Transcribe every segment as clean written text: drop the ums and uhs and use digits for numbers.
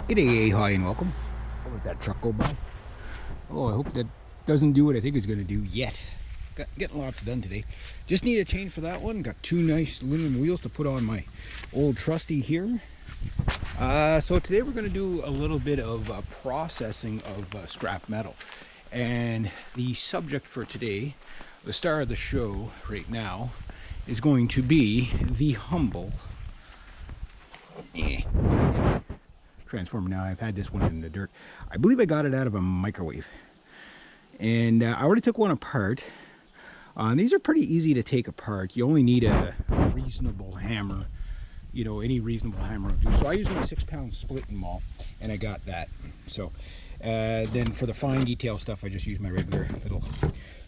G'day, hi, and welcome. I'll let that truck go by. Oh, I hope that doesn't do what I think it's going to do yet. Getting lots done today. Just need a chain for that one. Got two nice aluminum wheels to put on my old trusty here. So today we're going to do a little bit of processing of scrap metal. And the subject for today, the star of the show right now, is going to be the humble transformer. Now I've had this one in the dirt. I believe I got it out of a microwave, and I already took one apart. These are pretty easy to take apart. You only need a reasonable hammer, you know, any reasonable hammer will do. So I used my 6-pound splitting maul, and I got that. So then for the fine detail stuff, I just used my regular little.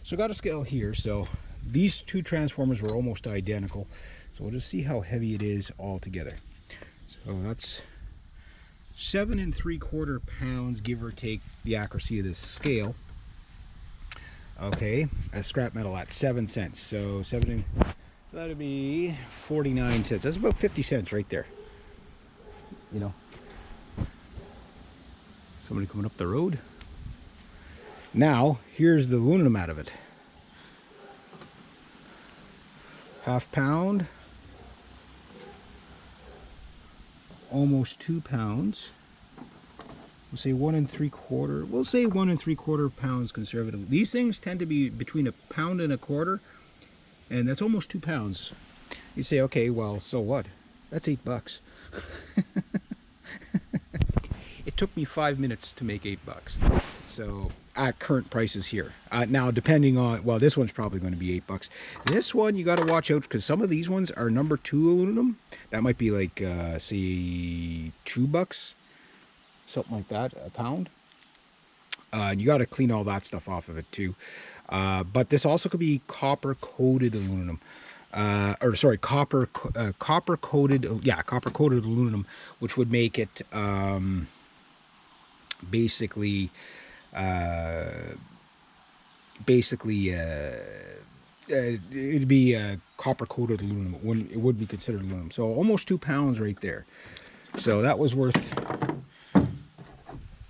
So I got a scale here. So these two transformers were almost identical. So we'll just see how heavy it is all together. So that's 7 3/4 pounds, give or take the accuracy of this scale. Okay, a scrap metal at 7 cents. So so that'd be 49 cents. That's about 50 cents right there. You know, somebody coming up the road. Now, here's the aluminum out of it. Half pound. Almost 2 pounds. We'll say 1 3/4. We'll say 1 3/4 pounds conservative. These things tend to be between 1 1/4 pounds, and that's almost 2 pounds. You say, okay, well, so what? That's $8. It took me 5 minutes to make $8. So at current prices here. Now, depending on, well, this one's probably going to be $8. This one you got to watch out, because some of these ones are number 2 aluminum. That might be like, say, $2, something like that, a pound. You got to clean all that stuff off of it too. But this also could be copper coated aluminum. Or sorry, copper coated aluminum, which would make it basically it'd be copper coated aluminum. It would be considered aluminum. So almost 2 pounds right there. So that was worth.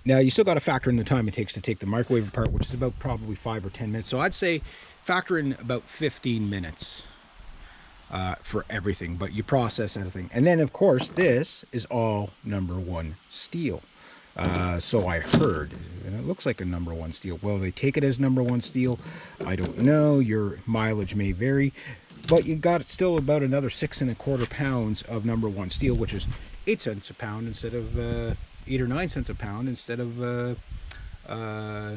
Now you still got to factor in the time it takes to take the microwave apart, which is about probably 5 or 10 minutes. So I'd say factor in about 15 minutes for everything, but you process everything. And then of course this is all #1 steel. So I heard, and it looks like a #1 steel. Well, they take it as #1 steel. I don't know. Your mileage may vary, but you got still about another 6 1/4 pounds of #1 steel, which is 8 cents a pound instead of 8 or 9 cents a pound instead of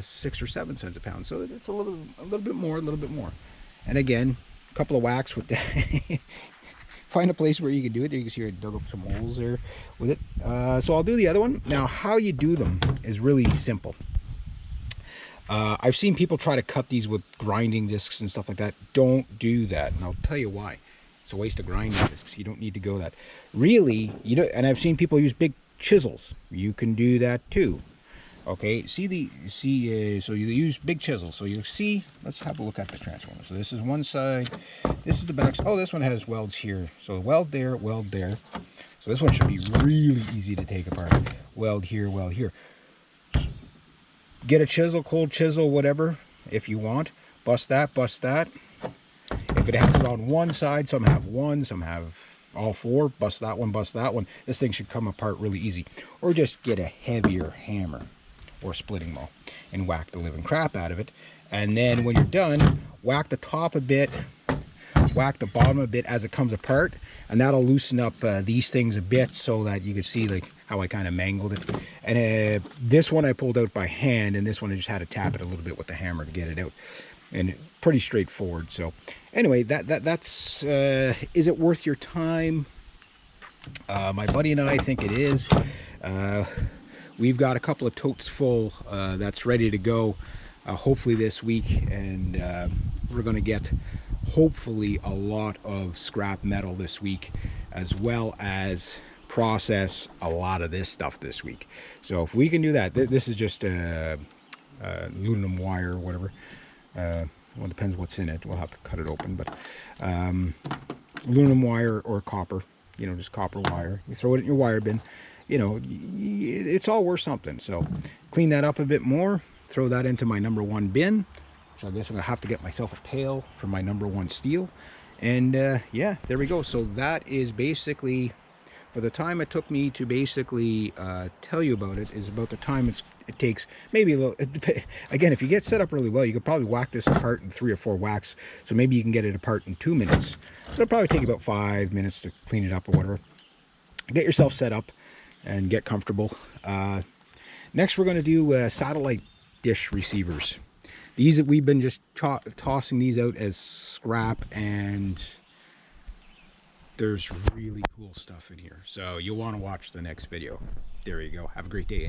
6 or 7 cents a pound. So it's a little bit more. And again, a couple of whacks with that. Find a place where you can do it. You can see I dug up some holes there with it. So I'll do the other one. Now, how you do them is really simple. I've seen people try to cut these with grinding discs and stuff like that. Don't do that, and I'll tell you why. It's a waste of grinding discs. You don't need to go that. Really, you know. And I've seen people use big chisels. You can do that too. Okay, so you use big chisels. So you see, let's have a look at the transformer. So this is one side, this is the back. Oh, this one has welds here. So weld there, weld there. So this one should be really easy to take apart. Weld here, weld here. Get a chisel, cold chisel, whatever, if you want. Bust that, bust that. If it has it on one side, some have one, some have all 4. Bust that one, bust that one. This thing should come apart really easy. Or just get a heavier hammer or splitting maul and whack the living crap out of it. And then when you're done, whack the top a bit, whack the bottom a bit as it comes apart, and that'll loosen up these things a bit, so that you can see like how I kind of mangled it. And this one I pulled out by hand, and this one I just had to tap it a little bit with the hammer to get it out. And pretty straightforward. So anyway, that's is it worth your time? My buddy and I think it is. We've got a couple of totes full that's ready to go, hopefully this week, and we're going to get hopefully a lot of scrap metal this week, as well as process a lot of this stuff this week. So if we can do that, this is just aluminum wire or whatever. Well, it depends what's in it. We'll have to cut it open, but aluminum wire or copper, you know, just copper wire. You throw it in your wire bin. you know, it's all worth something. So clean that up a bit more, throw that into my number one bin. So I guess I'm gonna have to get myself a pail for my number one steel. And yeah, there we go. So that is basically, for the time it took me to basically tell you about it, is about the time it takes. Maybe a little, again, if you get set up really well, you could probably whack this apart in 3 or 4 whacks. So maybe you can get it apart in 2 minutes. It'll probably take about 5 minutes to clean it up or whatever. Get yourself set up and get comfortable. Next, we're going to do satellite dish receivers. These that we've been just tossing these out as scrap, and there's really cool stuff in here. So you'll want to watch the next video. There you go. Have a great day.